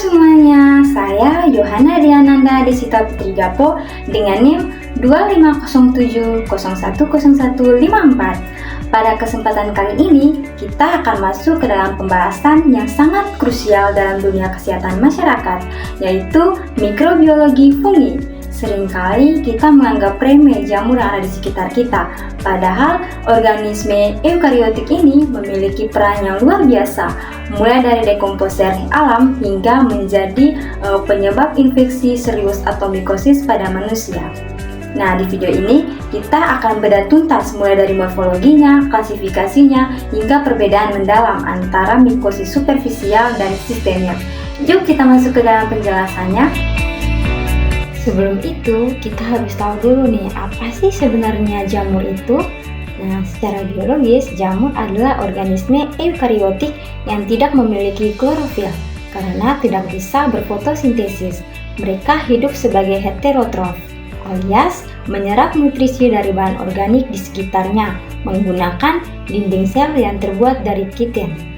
semuanya, saya Yohana Diananda Desita Putri Gapo dengan NIM 2507010154. Pada kesempatan kali ini, kita akan masuk ke dalam pembahasan yang sangat krusial dalam dunia kesehatan masyarakat, yaitu mikrobiologi fungi. Seringkali kita menganggap remeh jamur yang ada di sekitar kita, padahal organisme eukariotik ini memiliki peran yang luar biasa, mulai dari dekomposer alam hingga menjadi penyebab infeksi serius atau mikosis pada manusia. Nah, di video ini kita akan bedah tuntas mulai dari morfologinya, klasifikasinya, hingga perbedaan mendalam antara mikosis superficial dan sistemik. Yuk kita masuk ke dalam penjelasannya. Sebelum itu, kita harus tahu dulu nih, apa sih sebenarnya jamur itu? Nah, secara biologis, jamur adalah organisme eukariotik yang tidak memiliki klorofil karena tidak bisa berfotosintesis. Mereka hidup sebagai heterotrof, alias menyerap nutrisi dari bahan organik di sekitarnya menggunakan dinding sel yang terbuat dari kitin.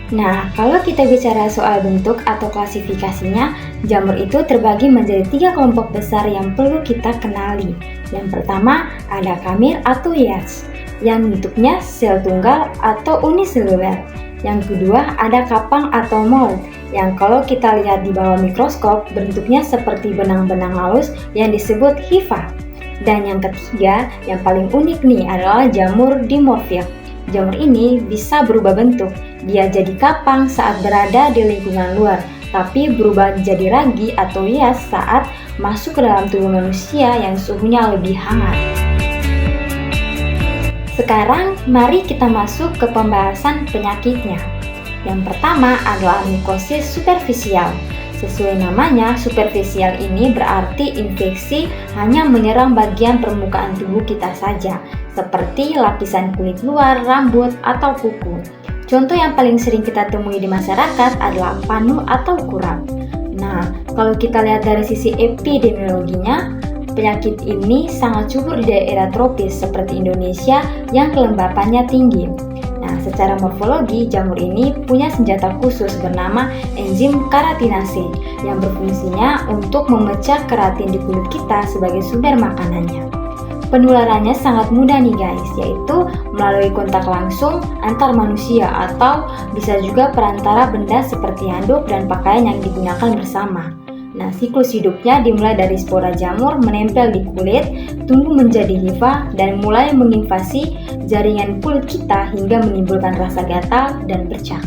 Nah, kalau kita bicara soal bentuk atau klasifikasinya, jamur itu terbagi menjadi 3 kelompok besar yang perlu kita kenali. Yang pertama, ada kamir atau hias, yang bentuknya sel tunggal atau uniseluler. Yang kedua, ada kapang atau mold, yang kalau kita lihat di bawah mikroskop, bentuknya seperti benang-benang halus yang disebut hifa. Dan yang ketiga, yang paling unik nih, adalah jamur dimorfik. Jamur ini bisa berubah bentuk. Dia jadi kapang saat berada di lingkungan luar, tapi berubah jadi ragi atau hias saat masuk ke dalam tubuh manusia yang suhunya lebih hangat. Sekarang, mari kita masuk ke pembahasan penyakitnya. Yang pertama adalah mikosis superficial. Sesuai namanya, superficial ini berarti infeksi hanya menyerang bagian permukaan tubuh kita saja, seperti lapisan kulit luar, rambut, atau kuku. Contoh yang paling sering kita temui di masyarakat adalah panu atau kurap. Nah, kalau kita lihat dari sisi epidemiologinya, penyakit ini sangat subur di daerah tropis seperti Indonesia yang kelembapannya tinggi. Nah, secara morfologi, jamur ini punya senjata khusus bernama enzim keratinase yang berfungsinya untuk memecah keratin di kulit kita sebagai sumber makanannya. Penularannya sangat mudah nih guys, yaitu melalui kontak langsung antar manusia atau bisa juga perantara benda seperti handuk dan pakaian yang digunakan bersama. Nah, siklus hidupnya dimulai dari spora jamur menempel di kulit, tumbuh menjadi hifa, dan mulai menginvasi jaringan kulit kita hingga menimbulkan rasa gatal dan bercak.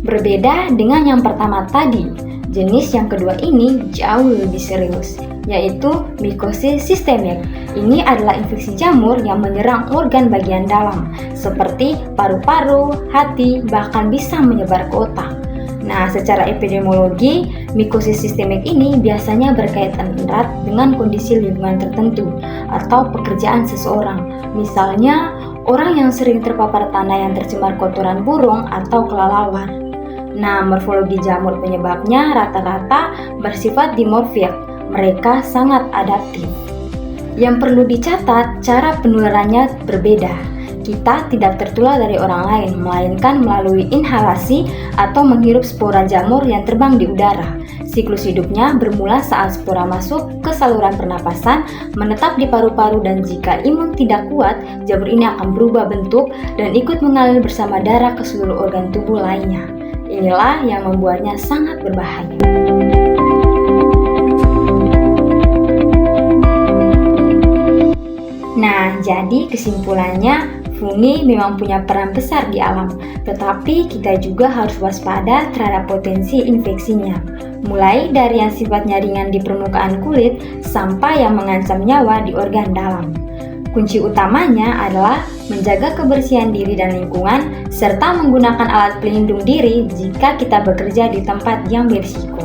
Berbeda dengan yang pertama tadi, jenis yang kedua ini jauh lebih serius, yaitu mikosis sistemik. Ini adalah infeksi jamur yang menyerang organ bagian dalam, seperti paru-paru, hati, bahkan bisa menyebar ke otak. Nah, secara epidemiologi, mikosis sistemik ini biasanya berkaitan erat dengan kondisi lingkungan tertentu atau pekerjaan seseorang. Misalnya, orang yang sering terpapar tanah yang tercemar kotoran burung atau kelelawar. Nah, morfologi jamur penyebabnya rata-rata bersifat dimorfik. Mereka sangat adaptif. Yang perlu dicatat, cara penularannya berbeda. Kita tidak tertular dari orang lain, melainkan melalui inhalasi atau menghirup spora jamur yang terbang di udara. Siklus hidupnya bermula saat spora masuk ke saluran pernapasan, menetap di paru-paru, dan jika imun tidak kuat, jamur ini akan berubah bentuk dan ikut mengalir bersama darah ke seluruh organ tubuh lainnya. Inilah yang membuatnya sangat berbahaya. Nah, jadi kesimpulannya, fungi memang punya peran besar di alam, tetapi kita juga harus waspada terhadap potensi infeksinya. Mulai dari yang sifatnya ringan di permukaan kulit, sampai yang mengancam nyawa di organ dalam. Kunci utamanya adalah menjaga kebersihan diri dan lingkungan, serta menggunakan alat pelindung diri jika kita bekerja di tempat yang berisiko.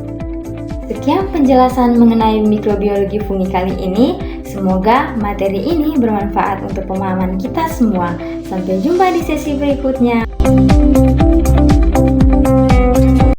Sekian penjelasan mengenai mikrobiologi fungi kali ini. Semoga materi ini bermanfaat untuk pemahaman kita semua. Sampai jumpa di sesi berikutnya.